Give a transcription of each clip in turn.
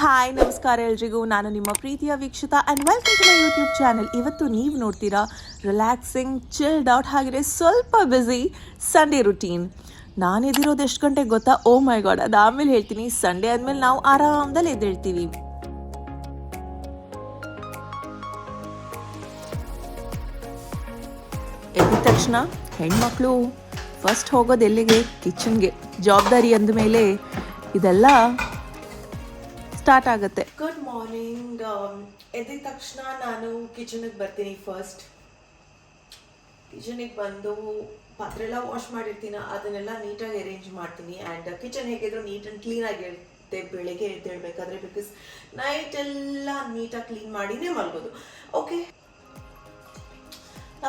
Hi ನಮಸ್ಕಾರ ಎಲ್ರಿಗೂ. ನಾನು ನಿಮ್ಮ ಪ್ರೀತಿಯ Veekshitha and welcome to my YouTube channel. ಇವತ್ತು ನೀವು ನೋಡ್ತೀರಾ ರಿಲ್ಯಾಕ್ಸಿಂಗ್ ಚಿಲ್ಡ್ ಔಟ್ ಹಾಗೆ ಸ್ವಲ್ಪ ಬ್ಯುಸಿ ಸಂಡೇ ರುಟೀನ್. ನಾನು ಎದ್ದಿರೋದು ಎಷ್ಟು ಗಂಟೆಗೆ ಗೊತ್ತಾ? ಓ ಮೈ ಗಾಡ್, ಅದು ಆಮೇಲೆ ಹೇಳ್ತೀನಿ. ಸಂಡೇ ಆದಮೇಲೆ ನಾವು ಆರಾಮದಲ್ಲಿ ಎದ್ದೇಳ್ತೀವಿ. ಎದ್ದ ತಕ್ಷಣ ಹೆಣ್ಮಕ್ಳು ಫಸ್ಟ್ ಹೋಗೋದು ಎಲ್ಲಿಗೆ? ಕಿಚನ್ಗೆ. ಜವಾಬ್ದಾರಿ ಅಂದಮೇಲೆ ಇದೆಲ್ಲ ಸ್ಟಾರ್ಟ್ ಆಗುತ್ತೆ. Good morning. ಎದ್ದಿದ ತಕ್ಷಣ ನಾನು ಕಿಚನಿಗೆ ಬರ್ತೀನಿ. ಫಸ್ಟ್ ಕಿಚನಿಗೆ ಬಂದು ಪಾತ್ರೆ ಎಲ್ಲ ವಾಶ್ ಮಾಡಿರ್ತೀನಿ, ಅದನ್ನೆಲ್ಲ ನೀಟಾಗಿ ಅರೇಂಜ್ ಮಾಡ್ತೀನಿ. ಆ್ಯಂಡ್ ಕಿಚನ್ ಹೇಗಿದ್ರು ನೀಟ್ ಆ್ಯಂಡ್ ಕ್ಲೀನಾಗಿ ಇರುತ್ತೆ ಬೆಳಿಗ್ಗೆ ಎದ್ದೇಳಬೇಕಾದ್ರೆ, ಬಿಕಾಸ್ ನೈಟ್ ಎಲ್ಲ ನೀಟಾಗಿ ಕ್ಲೀನ್ ಮಾಡಿನೇ ಮಲ್ಗೋದು. ಓಕೆ,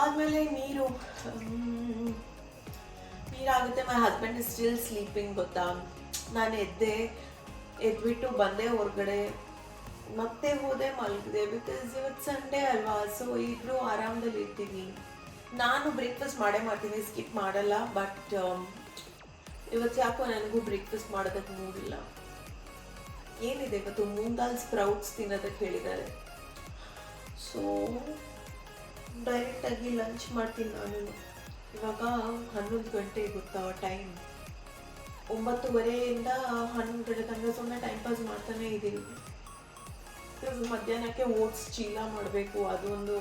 ಆದಮೇಲೆ ನೀರಾಗುತ್ತೆ. My husband is still sleeping ಗೊತ್ತಾ. ನಾನು ಎದ್ಬಿಟ್ಟು ಬಂದೆ ಹೊರಗಡೆ, ಮತ್ತೆ ಹೋದೆ ಮಲಗಿದೆ. ಬಿಕಾಸ್ ಇವತ್ತು ಸಂಡೇ ಅಲ್ವಾ, ಸೊ ಇಬ್ರು ಆರಾಮದಲ್ಲಿ ಇರ್ತೀವಿ. ನಾನು ಬ್ರೇಕ್ಫಾಸ್ಟ್ ಮಾಡ್ತೀನಿ, ಸ್ಕಿಪ್ ಮಾಡಲ್ಲ. ಬಟ್ ಇವತ್ತು ಯಾಕೋ ನನಗೂ ಬ್ರೇಕ್ಫಾಸ್ಟ್ ಮಾಡೋದಕ್ಕೆ ಮೂಡಿಲ್ಲ. ಏನಿದೆ ಇವತ್ತು? ಮೂಂಗ್ ದಾಲ್ ಸ್ಪ್ರೌಟ್ಸ್ ತಿನ್ನೋದಕ್ಕೆ ಹೇಳಿದ್ದಾರೆ. ಸೊ ಡೈರೆಕ್ಟಾಗಿ ಲಂಚ್ ಮಾಡ್ತೀನಿ ನಾನು. ಇವಾಗ 11 ಗಂಟೆ ಗೊತ್ತಾ ಟೈಮ್. 9:30 11 ಗಂಟೆ ತನಕ ಸುಮ್ಮನೆ ಟೈಮ್ ಪಾಸ್ ಮಾಡ್ತಾನೆ ಇದ್ದೀನಿ. ಮಧ್ಯಾಹ್ನಕ್ಕೆ ಓಟ್ಸ್ ಚೀಲ ಮಾಡಬೇಕು, ಅದು ಒಂದು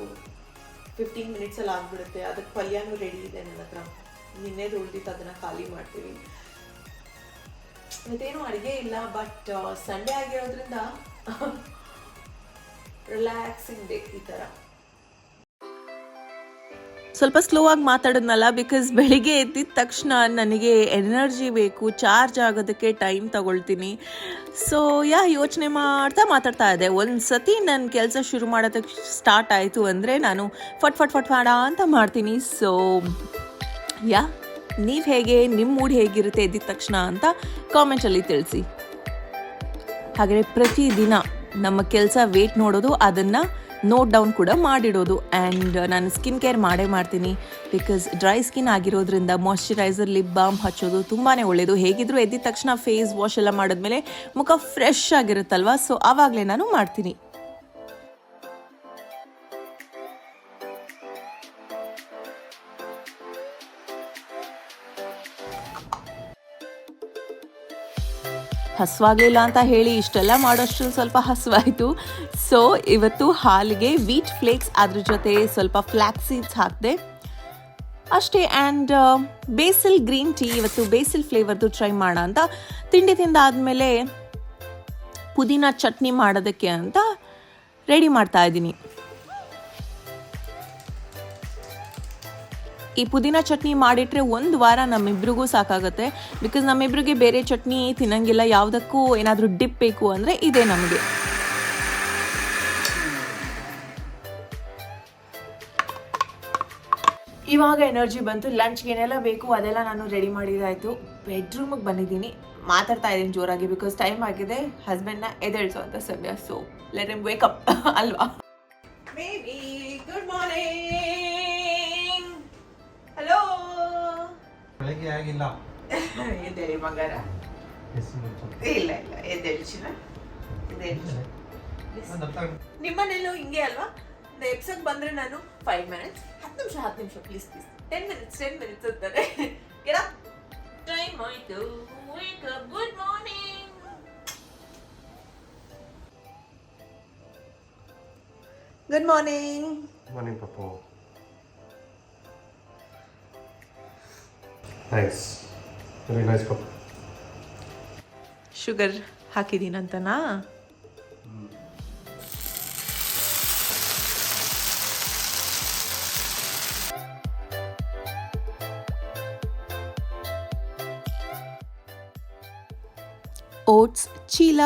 15 ಮಿನಿಟ್ಸಲ್ಲಿ ಆಗಿಬಿಡುತ್ತೆ. ಅದಕ್ಕೆ ಪಲ್ಯನೂ ರೆಡಿ ಇದೆ ನನ್ನ ಹತ್ರ. ನಿನ್ನೆದು ಉಳಿದಿತ್ತು, ಅದನ್ನು ಖಾಲಿ ಮಾಡ್ತೀವಿ. ಮತ್ತೇನು ಅಡುಗೆ ಇಲ್ಲ, ಬಟ್ ಸಂಡೇ ಆಗಿರೋದ್ರಿಂದ ರಿಲ್ಯಾಕ್ಸಿಂಗ್ ಡೇ ಈ ಥರ. ಸ್ವಲ್ಪ ಸ್ಲೋ ಆಗಿ ಮಾತಾಡೋದ್ನಲ್ಲ, ಬಿಕಾಸ್ ಬೆಳಿಗ್ಗೆ ಎದ್ದಿದ ತಕ್ಷಣ ನನಗೆ ಎನರ್ಜಿ ಬೇಕು, ಚಾರ್ಜ್ ಆಗೋದಕ್ಕೆ ಟೈಮ್ ತಗೊಳ್ತೀನಿ. ಸೊ ಯೋಚನೆ ಮಾತಾಡ್ತಾ ಇದ್ದೆ. ಒಂದು ಸತಿ ನನ್ನ ಕೆಲಸ ಶುರು ಮಾಡೋದಕ್ಕೆ ಸ್ಟಾರ್ಟ್ ಆಯಿತು ಅಂದರೆ ನಾನು ಫಟ್ ಅಂತ ಮಾಡ್ತೀನಿ. ಸೊ ನೀವು ಹೇಗೆ, ನಿಮ್ಮ ಮೂಡ್ ಹೇಗಿರುತ್ತೆ ಎದ್ದಿದ ತಕ್ಷಣ ಅಂತ ಕಾಮೆಂಟಲ್ಲಿ ತಿಳಿಸಿ. ಹಾಗೆ ಪ್ರತಿದಿನ ನಮ್ಮ ಕೆಲಸ ವೇಟ್ ನೋಡೋದು, ಅದನ್ನು ನೋಟ್ ಡೌನ್ ಕೂಡ ಮಾಡಿಡೋದು. ಆ್ಯಂಡ್ ನಾನು ಸ್ಕಿನ್ ಕೇರ್ ಮಾಡ್ತೀನಿ, ಬಿಕಾಸ್ ಡ್ರೈ ಸ್ಕಿನ್ ಆಗಿರೋದ್ರಿಂದ ಮಾಯ್ಶ್ಚರೈಸರ್, ಲಿಪ್ ಬಾಮ್ ಹಚ್ಚೋದು ತುಂಬಾ ಒಳ್ಳೆಯದು. ಹೇಗಿದ್ರು ಎದ್ದಿದ ತಕ್ಷಣ ಫೇಸ್ ವಾಶ್ ಎಲ್ಲ ಮಾಡಿದ್ಮೇಲೆ ಮುಖ ಫ್ರೆಶ್ ಆಗಿರುತ್ತಲ್ವ, ಸೊ ಆವಾಗಲೇ ನಾನು ಮಾಡ್ತೀನಿ. ಹಸುವಾಗಲಿಲ್ಲ ಅಂತ ಹೇಳಿ ಇಷ್ಟೆಲ್ಲ ಮಾಡೋಷ್ಟು ಸ್ವಲ್ಪ ಹಸುವಾಯಿತು. ಸೊ ಇವತ್ತು ಹಾಲಿಗೆ ವೀಟ್ ಫ್ಲೇಕ್ಸ್, ಅದ್ರ ಜೊತೆ ಸ್ವಲ್ಪ ಫ್ಲ್ಯಾಕ್ಸ್ ಸೀಡ್ಸ್ ಹಾಕಿದೆ ಅಷ್ಟೇ. ಆ್ಯಂಡ್ ಬೇಸಿಲ್ ಗ್ರೀನ್ ಟೀ, ಇವತ್ತು ಬೇಸಿಲ್ ಫ್ಲೇವರ್ದು ಟ್ರೈ ಮಾಡೋಣ ಅಂತ. ತಿಂಡಿ ತಿಂದಾದಮೇಲೆ ಪುದೀನ ಚಟ್ನಿ ಮಾಡೋದಕ್ಕೆ ಅಂತ ರೆಡಿ ಮಾಡ್ತಾ ಇದ್ದೀನಿ. ಈ ಪುದೀನ ಚಟ್ನಿ ಮಾಡಿಟ್ರೆ 1 ವಾರ ನಮ್ಮಿಬ್ರಿಗೂ ಸಾಕಾಗುತ್ತೆ. ಬಿಕಾಸ್ ನಮ್ಮಿಬ್ರಿಗೆ ಬೇರೆ ಚಟ್ನಿ ತಿನ್ನಂಗಿಲ್ಲ. ಯಾವುದಕ್ಕೂ ಏನಾದರೂ ಡಿಪ್ ಬೇಕು ಅಂದರೆ ಇದೇ ನಮಗೆ. ಇವಾಗ ಎನರ್ಜಿ ಬಂತು. ಲಂಚ್ಗೆ ಏನೆಲ್ಲ ಬೇಕು ಅದೆಲ್ಲ ನಾನು ರೆಡಿ ಮಾಡಿದಾಯಿತು. ಬೆಡ್ರೂಮಿಗೆ ಬಂದಿದ್ದೀನಿ, ಮಾತಾಡ್ತಾ ಇದ್ದೀನಿ ಜೋರಾಗಿ, ಬಿಕಾಸ್ ಟೈಮ್ ಆಗಿದೆ ಹಸ್ಬೆಂಡ್ನ ಎದ್ದೇಳಿಸೋ ಅಂತ ಸಮಯ. So let him wake up ಅಲ್ವಾ. Baby good morning. ಹಲೋ. ಬೆಳಗ್ಗೆ ಆಗಿಲ್ಲ. ಎದ್ದೇಳಿ ಬಂಗಾರ. ಇಲ್ಲ ಎದ್ದೇಳಿಸಿನ. ನಿಮ್ಮನೆಲ್ಲೂ ಹಿಂಗೆ ಅಲ್ವಾ? ಎಪ್ಸಕ್ ಬಂದ್ರೆ ನಾನು 5 ಮಿನಿಟ್ಸ್, 10 ನಿಮಿಷ ಪ್ಲೀಸ್ 10 ಮಿನಿಟ್ಸ್ ಅಂತಾರೆ. ಟೈಮ್ ಆಯ್ತು, wake up. Good morning. Good morning. Morning Pappu. Nice, very nice Pappu. Sugar ಹಾಕಿದ್ದೀನಂತನಾ? ಓಟ್ಸ್ ಚೀಲ.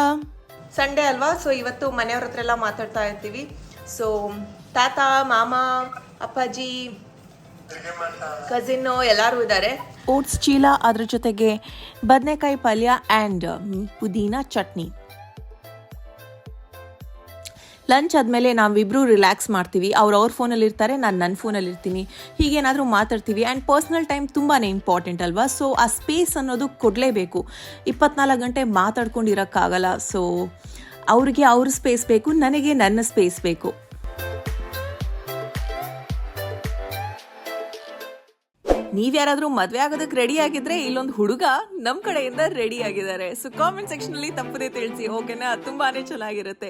ಸಂಡೇ ಅಲ್ವಾ, ಸೊ ಇವತ್ತು ಮನೆಯವ್ರ ಹತ್ರ ಎಲ್ಲ ಮಾತಾಡ್ತಾ ಇರ್ತೀವಿ. ಸೊ ತಾತ, ಮಾಮ, ಅಪ್ಪಾಜಿ, ಕಸಿನ್ನು ಎಲ್ಲರೂ ಇದ್ದಾರೆ. ಓಟ್ಸ್ ಚೀಲ, ಅದ್ರ ಜೊತೆಗೆ ಬದನೆಕಾಯಿ ಪಲ್ಯ ಆ್ಯಂಡ್ ಪುದೀನ ಚಟ್ನಿ. ಲಂಚ್ ಆದಮೇಲೆ ನಾವಿಬ್ಬರು ರಿಲ್ಯಾಕ್ಸ್ ಮಾಡ್ತೀವಿ. ಅವ್ರ ಫೋನಲ್ಲಿ ಇರ್ತಾರೆ, ನಾನು ನನ್ನ ಫೋನಲ್ಲಿ ಇರ್ತೀನಿ. ಹೀಗೇನಾದರೂ ಮಾತಾಡ್ತೀವಿ. ಆ್ಯಂಡ್ ಪರ್ಸ್ನಲ್ ಟೈಮ್ ತುಂಬಾ ಇಂಪಾರ್ಟೆಂಟ್ ಅಲ್ವಾ. ಸೊ ಆ ಸ್ಪೇಸ್ ಅನ್ನೋದು ಕೊಡಲೇಬೇಕು. 24 ಗಂಟೆ ಮಾತಾಡ್ಕೊಂಡು ಇರೋಕ್ಕಾಗಲ್ಲ. ಸೊ ಅವ್ರಿಗೆ ಅವ್ರ ಸ್ಪೇಸ್ ಬೇಕು, ನನಗೆ ನನ್ನ ಸ್ಪೇಸ್ ಬೇಕು. ನೀವ್ಯಾರಾದ್ರೂ ಮದ್ವೆ ಆಗೋದಕ್ಕೆ ರೆಡಿ ಆಗಿದ್ರೆ ಇಲ್ಲೊಂದು ಹುಡುಗ ನಮ್ ಕಡೆಯಿಂದ ರೆಡಿ ಆಗಿದ್ದಾರೆ. ಸೊ ಕಾಮೆಂಟ್ ಸೆಕ್ಷನ್ ಅಲ್ಲಿ ತಪ್ಪದೇ ತಿಳಿಸಿ, ಓಕೆನಾ? ತುಂಬಾನೇ ಚೆನ್ನಾಗಿರುತ್ತೆ.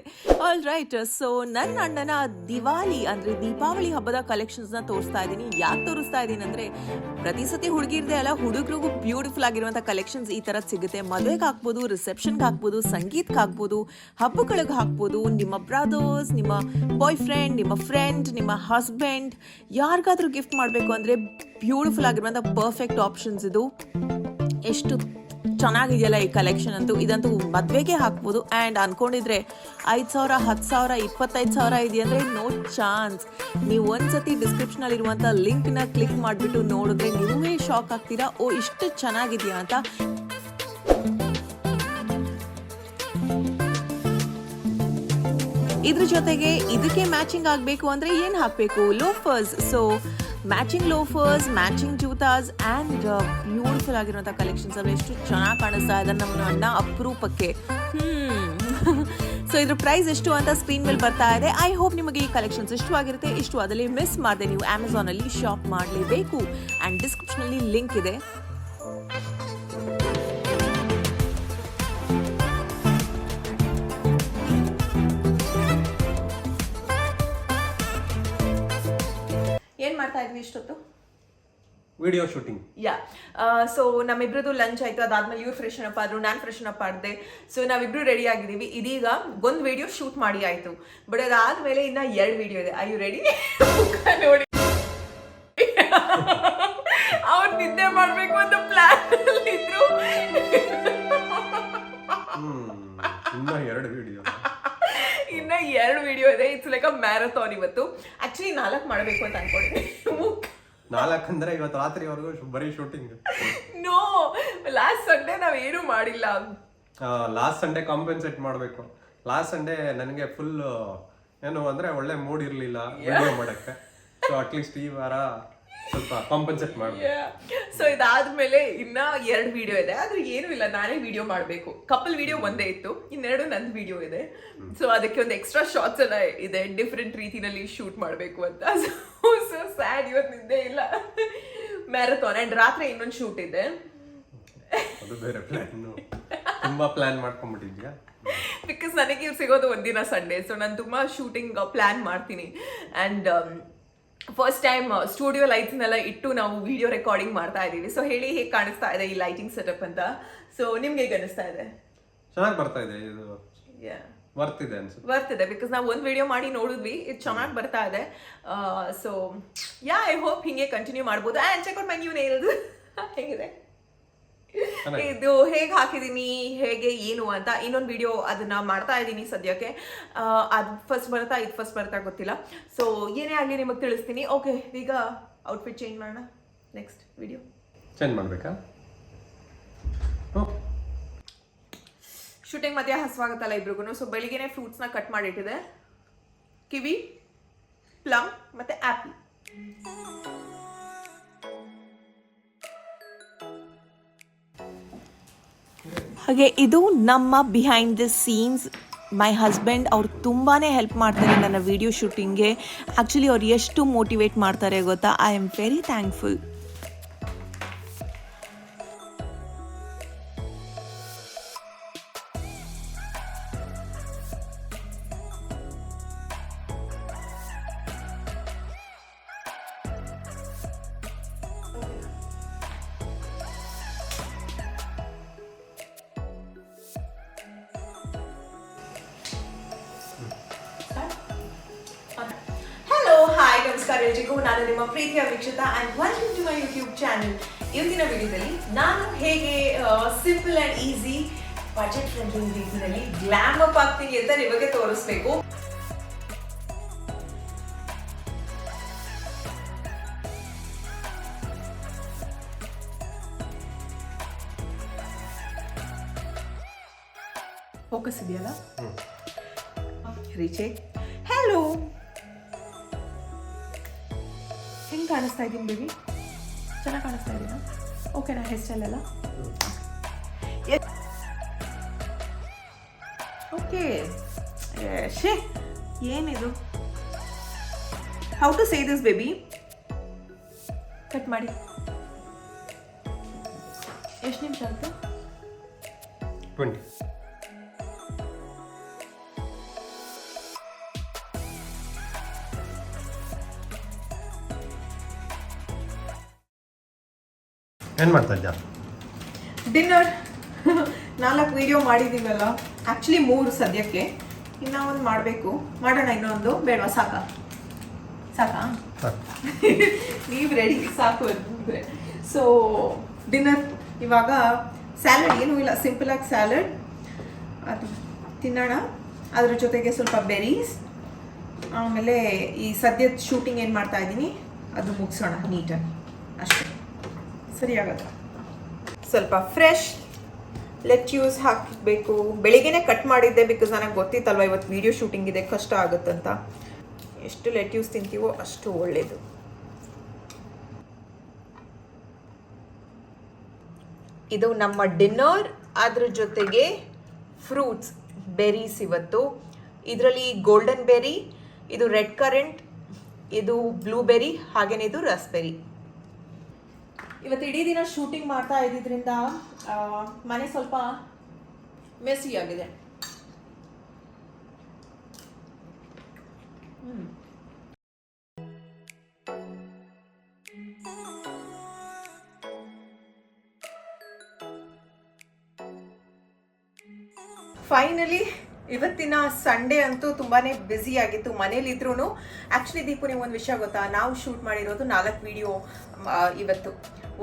ಆಲ್ ರೈಟ್, ಸೊ ನನ್ನ ಅಣ್ಣನ ದಿವಾಲಿ ಅಂದ್ರೆ ದೀಪಾವಳಿ ಹಬ್ಬದ ಕಲೆಕ್ಷನ್ಸ್ ನ ತೋರಿಸ್ತಾ ಇದ್ದೀನಿ. ಯಾಕೆ ತೋರಿಸ್ತಾ ಇದ್ದೀನಿ ಅಂದ್ರೆ, ಪ್ರತಿ ಸತಿ ಹುಡುಗಿರ್ದೆ ಅಲ್ಲ, ಹುಡುಗರಿಗೂ ಬ್ಯೂಟಿಫುಲ್ ಆಗಿರುವಂತ ಕಲೆಕ್ಷನ್ಸ್ ಈ ತರ ಸಿಗುತ್ತೆ. ಮದುವೆಗೆ ಹಾಕ್ಬೋದು, ರಿಸೆಪ್ಷನ್ಗೆ ಹಾಕ್ಬೋದು, ಸಂಗೀತಕ್ಕೆ ಹಾಕ್ಬೋದು, ಹಬ್ಬಗಳಿಗೆ ಹಾಕ್ಬೋದು. ನಿಮ್ಮ ಬ್ರದರ್ಸ್, ನಿಮ್ಮ ಬಾಯ್ ಫ್ರೆಂಡ್, ನಿಮ್ಮ ಫ್ರೆಂಡ್, ನಿಮ್ಮ ಹಸ್ಬೆಂಡ್, ಯಾರಿಗಾದ್ರೂ ಗಿಫ್ಟ್ ಮಾಡಬೇಕು ಅಂದ್ರೆ ಬ್ಯೂಟಿಫುಲ್ ಆಗಿರುವಂಥ ಪರ್ಫೆಕ್ಟ್ ಆಪ್ಷನ್ಸ್ ಇದು. ಎಷ್ಟು ಚೆನ್ನಾಗಿದೆಯಲ್ಲ ಈ ಕಲೆಕ್ಷನ್ ಅಂತೂ. ಇದಂತೂ ಮದುವೆಗೆ ಹಾಕ್ಬೋದು. ಆ್ಯಂಡ್ ಅನ್ಕೊಂಡಿದ್ರೆ 5,000, 10,000, 25,000 ಇದೆಯಂದರೆ ನೋ ಚಾನ್ಸ್. ನೀವು ಒಂದ್ಸತಿ ಡಿಸ್ಕ್ರಿಪ್ಷನಲ್ಲಿರುವಂಥ ಲಿಂಕ್ನ ಕ್ಲಿಕ್ ಮಾಡಿಬಿಟ್ಟು ನೋಡಿದ್ರೆ ನೀವೇ ಶಾಕ್ ಆಗ್ತೀರಾ, ಓ ಇಷ್ಟು ಚೆನ್ನಾಗಿದೆಯಾ ಅಂತ. ಇದ್ರ ಜೊತೆಗೆ ಇದಕ್ಕೆ ಮ್ಯಾಚಿಂಗ್ ಆಗಬೇಕು ಅಂದರೆ ಏನು ಹಾಕಬೇಕು? Loafers. So matching loafers, matching ಜೂತಾಸ್ ಆ್ಯಂಡ್ ಬ್ಯೂಟಿಫುಲ್ ಆಗಿರುವಂಥ ಕಲೆಕ್ಷನ್ಸ್ ಅವು ಎಷ್ಟು ಚೆನ್ನಾಗಿ ಕಾಣಿಸ್ತಾ ಇದೆ ನಮ್ಮ ಅಣ್ಣ ಅಪರೂಪಕ್ಕೆ. ಸೊ ಇದ್ರ ಪ್ರೈಸ್ ಎಷ್ಟು ಅಂತ ಸ್ಕ್ರೀನ್ ಮೇಲೆ ಬರ್ತಾ ಇದೆ. ಐ ಹೋಪ್ ನಿಮಗೆ ಈ ಕಲೆಕ್ಷನ್ಸ್ ಇಷ್ಟವಾಗಿರುತ್ತೆ. ಇಷ್ಟವಾದಲ್ಲಿ ಮಿಸ್ ಮಾಡದೆ ನೀವು ಅಮೆಝಾನಲ್ಲಿ ಶಾಪ್ ಮಾಡಲೇಬೇಕು. ಆ್ಯಂಡ್ ಡಿಸ್ಕ್ರಿಪ್ಷನಲ್ಲಿ ಲಿಂಕ್ ಇದೆ. ಏನ್ ಮಾಡ್ತಾ ಇದ್ವಿ ಇಷ್ಟೊತ್ತು? Video shooting. ಯಾ, ಸೊ ನಮ್ಮಿಬ್ರದ್ದು ಲಂಚ್ ಆಯ್ತು. ಅದಾದ್ಮೇಲೆ ಇವ್ರು ಫ್ರೆಶನ್ ಅಪ್ ಆದ್ರು, ನಾನು ಫ್ರೆಶನ್ ಅಪ್ ಆಡಿದೆ. ಸೊ ನಾವಿಬ್ರು ರೆಡಿ ಆಗಿದ್ದೀವಿ. ಇದೀಗ ಒಂದು ವಿಡಿಯೋ ಶೂಟ್ ಮಾಡಿ ಆಯ್ತು, ಬಟ್ ಅದಾದ್ಮೇಲೆ ಇನ್ನ 2 ವಿಡಿಯೋ ಇದೆ. I you ready? ನೋಡಿ, ಅವ್ರು ನಿದ್ದೆ ಮಾಡ್ಬೇಕು ಅಂತ ಪ್ಲಾನ್ ಇದ್ರು. ಇನ್ನ 2 ವಿಡಿಯೋ ಇದೆ. ಇಟ್ಸ್ ಲೈಕ್ ಅ ಮ್ಯಾರಥಾನ್ ಇವತ್ತು. ಆಕ್ಚುಲಿ 4 ಮಾಡಬೇಕು ಅಂತ ಅನ್ಕೊಂಡಿದ್ದೆ. 4 ಅಂದ್ರೆ ಇವತ್ತು ರಾತ್ರಿವರೆಗೂ ಬರೀ ಶೂಟಿಂಗ್. ನೋ, ಲಾಸ್ಟ್ ಸಂಡೇ ನಾವೇನು ಮಾಡಿಲ್ಲ. ಲಾಸ್ಟ್ ಸಂಡೇ ಕಾಂಪೆನ್ಸೇಟ್ ಮಾಡಬೇಕು. ಲಾಸ್ಟ್ ಸಂಡೇ ನನಗೆ ಫುಲ್ ಏನು ಅಂದ್ರೆ ಒಳ್ಳೆ ಮೂಡ್ ಇರಲಿಲ್ಲ ವಿಡಿಯೋ ಮಾಡಕ್ಕೆ. ಸೊ ಅಟ್ಲೀಸ್ಟ್ ಈ ವಾರ ಸ್ವಲ್ಪ ಕಾಂಪೆನ್ಸೇಟ್ ಮಾಡಬೇಕು. ಸೊ ಇದಾದ್ಮೇಲೆ ಇನ್ನ 2 ವಿಡಿಯೋ ಇದೆ. ಆದ್ರೆ ಏನು ಇಲ್ಲ, ನಾನೇ ವಿಡಿಯೋ ಮಾಡಬೇಕು. ಕಪಲ್ ವಿಡಿಯೋ ಒಂದೇ ಇತ್ತು, ಇನ್ನೆರಡು ನಂದು ವಿಡಿಯೋ ಇದೆ. ಸೊ ಅದಕ್ಕೆ ಒಂದು ಎಕ್ಸ್ಟ್ರಾ ಶಾರ್ಟ್ಸ್ ಎಲ್ಲ ಇದೆ, ಡಿಫ್ರೆಂಟ್ ರೀತಿನಲ್ಲಿ ಶೂಟ್ ಮಾಡಬೇಕು ಅಂತ. ಸೊ ಸ್ಯಾಡ್, ಇವತ್ತು ನಿದ್ದೆ ಇಲ್ಲ. ಮ್ಯಾರಥಾನ್ ಅಂಡ್ ರಾತ್ರಿ ಇನ್ನೊಂದು ಶೂಟ್ ಇದೆ. ಅದು ಬೇರೆ ಪ್ಲಾನ್, ತುಂಬಾ ಪ್ಲಾನ್ ಮಾಡ್ಕೊಂಡ್ಬಿಟ್ಟಿದ್ಯಾ? ಬಿಕಾಸ್ ನನಗೆ ಇವ್ರು ಸಿಗೋದು ಒಂದಿನ ಸಂಡೇ. ಸೊ ನಾನು ತುಂಬಾ ಶೂಟಿಂಗ್ ಪ್ಲಾನ್ ಮಾಡ್ತೀನಿ. ಅಂಡ್ ಫಸ್ಟ್ ಟೈಮ್ ಸ್ಟುಡಿಯೋ ಲೈಟ್ಸ್ನೆಲ್ಲ ಇಟ್ಟು ನಾವು ವಿಡಿಯೋ ರೆಕಾರ್ಡಿಂಗ್ ಮಾಡ್ತಾ ಇದ್ದೀವಿ. ಸೊ ಹೇಳಿ, ಹೇಗೆ ಕಾಣಿಸ್ತಾ ಇದೆ ಈ ಲೈಟಿಂಗ್ ಸೆಟಪ್ ಅಂತ? ಸೊ ನಿಮ್ಗೆ ಹೇಗೆ ಅನಿಸ್ತಾ ಇದೆ? ಚೆನ್ನಾಗಿ ಬರ್ತಾ ಇದೆ. ಇದು ಬರ್ತಿದೆ ಅನ್ಸುತ್ತೆ. ಬರ್ತಿದೆ ಬಿಕಾಸ್ ನಾವು ಒಂದು ವಿಡಿಯೋ ಮಾಡಿ ನೋಡಿದ್ವಿ, ಇದು ಚೆನ್ನಾಗಿ ಬರ್ತಾ ಇದೆ. ಸೊ ಯಾ, ಐ ಹೋಪ್ ಹಿಂಗೆ ಕಂಟಿನ್ಯೂ ಮಾಡ್ಬೋದು. And check out my new nails. ಹೇಗಿದೆ ಇದು, ಹೇಗೆ ಹಾಕಿದೀನಿ, ಹೇಗೆ ಏನು ಅಂತ ಇನ್ನೊಂದು ವಿಡಿಯೋ ಅದನ್ನ ಮಾಡ್ತಾ ಇದ್ದೀನಿ ಸದ್ಯಕ್ಕೆ. ಅದು ಫಸ್ಟ್ ಬರ್ತಾ, ಇದು ಫಸ್ಟ್ ಬರ್ತಾ ಗೊತ್ತಿಲ್ಲ. ಸೊ ಏನೇ ಆಗಲಿ ನಿಮಗೆ ತಿಳಿಸ್ತೀನಿ. ಓಕೆ, ಈಗ ಔಟ್ಫಿಟ್ ಚೇಂಜ್ ಮಾಡೋಣ. ನೆಕ್ಸ್ಟ್ ವಿಡಿಯೋ ಚೇಂಜ್ ಮಾಡಬೇಕಾ? ಶೂಟಿಂಗ್ ಮಧ್ಯ ಹಸುವಾಗುತ್ತಲ್ಲ ಇಬ್ರಿಗೂ. ಸೊ ಬೆಳಿಗ್ಗೆನೆ ಫ್ರೂಟ್ಸ್ನ ಕಟ್ ಮಾಡಿಟ್ಟಿದೆ. ಕಿವಿ, ಪ್ಲಮ್ ಮತ್ತೆ ಆ್ಯಪಲ್. ಹಾಗೆ ಇದು ನಮ್ಮ behind the scenes. My husband ಅವ್ರು ತುಂಬಾ ಹೆಲ್ಪ್ ಮಾಡ್ತಾರೆ ನನ್ನ ವಿಡಿಯೋ ಶೂಟಿಂಗ್ಗೆ. ಆ್ಯಕ್ಚುಲಿ ಅವ್ರು ಎಷ್ಟು ಮೋಟಿವೇಟ್ ಮಾಡ್ತಾರೆ ಗೊತ್ತಾ? I am very thankful. ನಮಸ್ಕಾರ ಎಲ್ರಿಗೂ, ನಾನು ನಿಮ್ಮ ಪ್ರೀತಿಯ Veekshitha and welcome to my YouTube channel. ಇವತ್ತಿನ ವಿಡಿಯೋದಲ್ಲಿ ನಾನು ಹೇಗೆ simple and easy budget friendly ರೀತಿಯಲ್ಲಿ ಗ್ಲಾಮ್ ಅಪ್ ಆಗ್ತೀನಿ ಅಂತ ನಿಮಗೆ ತೋರಿಸ್ಬೇಕು. ಫೋಕಸ್ ಇದೆಯಲ್ಲ? ರೀಚೆ. ಹಲೋ, ಹೆಂಗೆ ಕಾಣಿಸ್ತಾ ಇದ್ದೀನಿ ಬೇಬಿ? ಚೆನ್ನಾಗಿ ಕಾಣಿಸ್ತಾ ಇದ್ದೀನಾ? ಓಕೆನಾ ಹೇರ್ ಸ್ಟೈಲ್ ಎಲ್ಲ? ಓಕೆ ಶೇ ಏನಿದು how to say this baby cut ಮಾಡಿ ಎಷ್ಟು ನಿಮಿಷ ಆಯಿತು 20. ಏನು ಮಾಡ್ತಾ ಇದ್ಯಾ? ಡಿನ್ನರ್ 4 ವಿಡಿಯೋ ಮಾಡಿದ್ದೀವಲ್ಲ, ಆ್ಯಕ್ಚುಲಿ 3 ಸದ್ಯಕ್ಕೆ, ಇನ್ನೂ ಒಂದು ಮಾಡಬೇಕು. ಮಾಡೋಣ ಇನ್ನೊಂದು ಬೇಡವಾ? ಸಾಕಾ ನೀವು ರೆಡಿ? ಸಾಕು ಅಂದರೆ ಸೊ ಡಿನ್ನರ್ ಇವಾಗ ಸ್ಯಾಲಡ್ ಏನೂ ಇಲ್ಲ, ಸಿಂಪಲಾಗಿ ಸ್ಯಾಲಡ್ ಅದು ತಿನ್ನೋಣ. ಅದ್ರ ಜೊತೆಗೆ ಸ್ವಲ್ಪ ಬೆರೀಸ್, ಆಮೇಲೆ ಈ ಸದ್ಯದ ಶೂಟಿಂಗ್ ಏನು ಮಾಡ್ತಾ ಇದ್ದೀನಿ ಅದು ಮುಗಿಸೋಣ ನೀಟಾಗಿ, ಅಷ್ಟೇ ಸರಿ ಆಗುತ್ತೆ. ಸ್ವಲ್ಪ ಫ್ರೆಶ್ ಲೆಟ್ಯೂಸ್ ಹಾಕಬೇಕು. ಬೆಳಿಗ್ಗೆನೇ ಕಟ್ ಮಾಡಿದ್ದೆ, ಬಿಕಾಸ್ ನನಗೆ ಗೊತ್ತಿತ್ತಲ್ವ ಇವತ್ತು ವಿಡಿಯೋ ಶೂಟಿಂಗ್ ಇದೆ, ಕಷ್ಟ ಆಗುತ್ತಂತ. ಎಷ್ಟು ಲೆಟ್ಯೂಸ್ ತಿಂತೀವೋ ಅಷ್ಟು ಒಳ್ಳೆಯದು. ಇದು ನಮ್ಮ ಡಿನ್ನರ್. ಅದ್ರ ಜೊತೆಗೆ ಫ್ರೂಟ್ಸ್, ಬೆರೀಸ್ ಇವತ್ತು. ಇದರಲ್ಲಿ ಗೋಲ್ಡನ್ ಬೆರಿ, ಇದು ರೆಡ್ ಕರೆಂಟ್, ಇದು ಬ್ಲೂಬೆರಿ, ಹಾಗೇನೆ ಇದು ರಸ್ಬೆರಿ. ಇವತ್ತು ಇಡೀ ದಿನ ಶೂಟಿಂಗ್ ಮಾಡ್ತಾ ಇದ್ದಿದ್ರಿಂದ ಮನೆ ಸ್ವಲ್ಪ ಮೆಸ್ಸಿ ಆಗಿದೆ. ಫೈನಲಿ ಇವತ್ತಿನ ಸಂಡೇ ಅಂತೂ ತುಂಬಾನೇ ಬ್ಯುಸಿ ಆಗಿತ್ತು. ಮನೇಲಿದ್ರೂ ಆ್ಯಕ್ಚುಲಿ ದೀಪು, ನಿಮ್ಗೆ ಒಂದು ವಿಷಯ ಗೊತ್ತಾ, ನಾವು ಶೂಟ್ ಮಾಡಿರೋದು 4 ವಿಡಿಯೋ ಇವತ್ತು.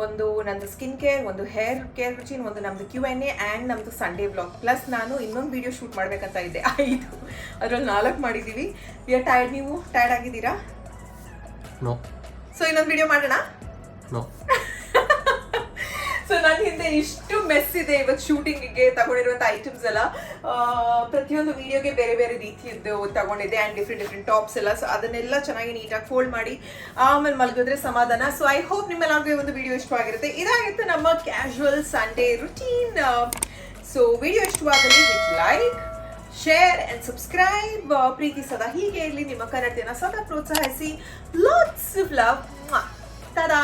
ಒಂದು ನಂದು ಸ್ಕಿನ್ ಕೇರ್, ಒಂದು ಹೇರ್ ಕೇರ್ ರುಚೀನ್, ಒಂದು ನಮ್ಮದು Q&A ಆ್ಯಂಡ್ ನಮ್ಮದು ಸಂಡೇ ವ್ಲಾಗ್, ಪ್ಲಸ್ ನಾನು ಇನ್ನೊಂದು ವಿಡಿಯೋ ಶೂಟ್ ಮಾಡಬೇಕಂತ ಇದ್ದೆ. 5 ಅದರಲ್ಲಿ 4 ಮಾಡಿದ್ದೀವಿ. We are tired. ನೀವು ಟೈರ್ಡ್ ಆಗಿದ್ದೀರಾ? ನೋ. ಸೊ ಇನ್ನೊಂದು ವಿಡಿಯೋ ಮಾಡೋಣ. ನೋ. ಸೊ ನನ್ನ ಹಿಂದೆ ಇಷ್ಟು ಮೆಸ್ ಇದೆ ಇವತ್ತು ಶೂಟಿಂಗಿಗೆ ತಗೊಂಡಿರುವಂಥ ಐಟಮ್ಸ್ ಎಲ್ಲ. ಪ್ರತಿಯೊಂದು ವಿಡಿಯೋಗೆ ಬೇರೆ ಬೇರೆ ರೀತಿಯದ್ದು ತಗೊಂಡಿದ್ದೆ ಆ್ಯಂಡ್ ಡಿಫ್ರೆಂಟ್ ಟಾಪ್ಸ್ ಎಲ್ಲ. ಸೊ ಅದನ್ನೆಲ್ಲ ಚೆನ್ನಾಗಿ ನೀಟಾಗಿ ಫೋಲ್ಡ್ ಮಾಡಿ ಆಮೇಲೆ ಮಲಗಿದ್ರೆ ಸಮಾಧಾನ. ಸೊ ಐ ಹೋಪ್ ನಿಮ್ಮೆಲ್ಲರಿಗೂ ಒಂದು ವಿಡಿಯೋ ಇಷ್ಟವಾಗಿರುತ್ತೆ. ಇದಾಗಿತ್ತು ನಮ್ಮ casual Sunday routine. So video ಇಷ್ಟವಾದಲ್ಲಿ ಲೈಕ್, ಶೇರ್ ಆ್ಯಂಡ್ ಸಬ್ಸ್ಕ್ರೈಬ್. ಪ್ರೀತಿ ಸದಾ ಹೀಗೆ ಇರಲಿ. ನಿಮ್ಮ ಕನ್ನಡತೆಯನ್ನು ಸದಾ ಪ್ರೋತ್ಸಾಹಿಸಿ. Lots of love. ಟಾಡಾ.